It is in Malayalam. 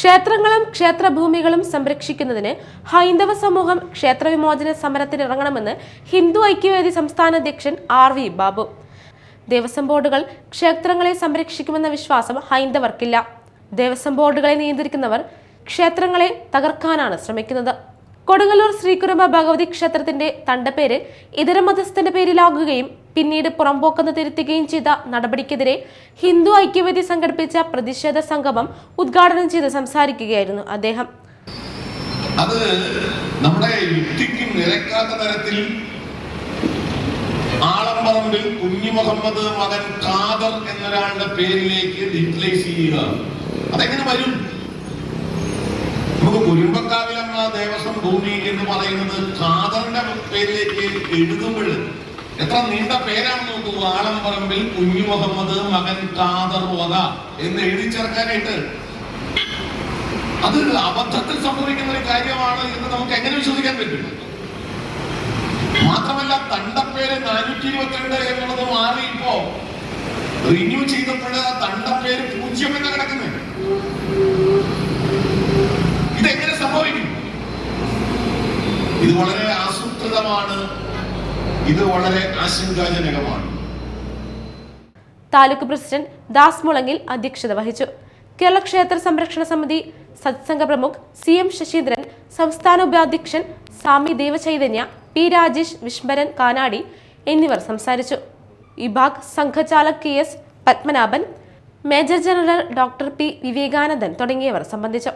ക്ഷേത്രങ്ങളും ക്ഷേത്രഭൂമികളും സംരക്ഷിക്കുന്നതിന് ഹൈന്ദവ സമൂഹം ക്ഷേത്രവിമോചന സമരത്തിനിറങ്ങണമെന്ന് ഹിന്ദു ഐക്യവേദി സംസ്ഥാന അധ്യക്ഷൻ RV ബാബു. ദേവസ്വം ബോർഡുകൾ ക്ഷേത്രങ്ങളെ സംരക്ഷിക്കുമെന്ന വിശ്വാസം ഹൈന്ദവർക്കില്ല. ദേവസ്വം ബോർഡുകളെ നിയന്ത്രിക്കുന്നവർ ക്ഷേത്രങ്ങളെ തകർക്കാനാണ് ശ്രമിക്കുന്നത്. കൊടുങ്ങല്ലൂർ ശ്രീകുരുമ്പ ഭഗവതി ക്ഷേത്രത്തിന്റെ തണ്ടപ്പേര് ഇതര മതസ്ഥന്റെ പേരിലാകുകയും പിന്നീട് പുറംപോക്കെന്ന് തിരുത്തുകയും ചെയ്ത നടപടിക്കെതിരെ ഹിന്ദു ഐക്യവേദി സംഘടിപ്പിച്ച പ്രതിഷേധ സംഗമം ഉദ്ഘാടനം ചെയ്ത് സംസാരിക്കുകയായിരുന്നു അദ്ദേഹം. അത് നമ്മുടെ യുക്തിക്ക് നിരക്കാത്ത തരത്തിൽ ആളംപറമ്പിൽ കുഞ്ഞുമുഹമ്മദ് മകൻ ഖാദർ എന്നൊരാളുടെ പേരിലേക്ക് ഡിക്ലേസ് ചെയ്യുക, അതെങ്ങനെ വരും? നമുക്ക് കുരുമ്പക്കാവിലമ്മ ദേവസ്വം ഭൂമി എന്ന് പറയുന്നത് ഖാദറിന്റെ പേരിലേക്ക് എഴുതുമ്പോൾ എത്ര നീണ്ട പേരാണ് നോക്കൂ. ആളംപറമ്പിൽ കുഞ്ഞുമുഹമ്മദ് മകൻ ഖാദർ വക എന്ന് എഴുതി ചേർക്കാനായിട്ട് അത് അബദ്ധത്തിൽ സംഭവിക്കുന്ന ഒരു കാര്യമാണ് എന്ന് നമുക്ക് എങ്ങനെ വിശ്വസിക്കാൻ പറ്റും? മാത്രമല്ല, തണ്ടപ്പേര് 422 എന്നുള്ളത് മാറി ഇപ്പോ റിന്യൂ ചെയ്തപ്പോൾ തണ്ടപ്പേര് 0 എന്ന് കിടക്കുന്നത്. ഇതെങ്ങനെ സംഭവിക്കും? ഇത് വളരെ ആസൂത്രിതമാണ്, ഇത് വളരെ ആശങ്കാജനകമാണ്. താലൂക്ക് പ്രസിഡന്റ് ദാസ് മുളങ്ങിൽ അധ്യക്ഷത വഹിച്ചു. കേരള ക്ഷേത്ര സംരക്ഷണ സമിതി സത്സംഗ പ്രമുഖ് CM ശശീന്ദ്രൻ, സംസ്ഥാന ഉപാധ്യക്ഷൻ സ്വാമി ദേവചൈതന്യ, P രാജേഷ്, വിശ്വരൻ കാനാടി എന്നിവർ സംസാരിച്ചു. വിഭാഗ് സംഘചാലക് KS Padmanabhan, major general doctor P വിവേകാനന്ദൻ തുടങ്ങിയവർ സംബന്ധിച്ചു.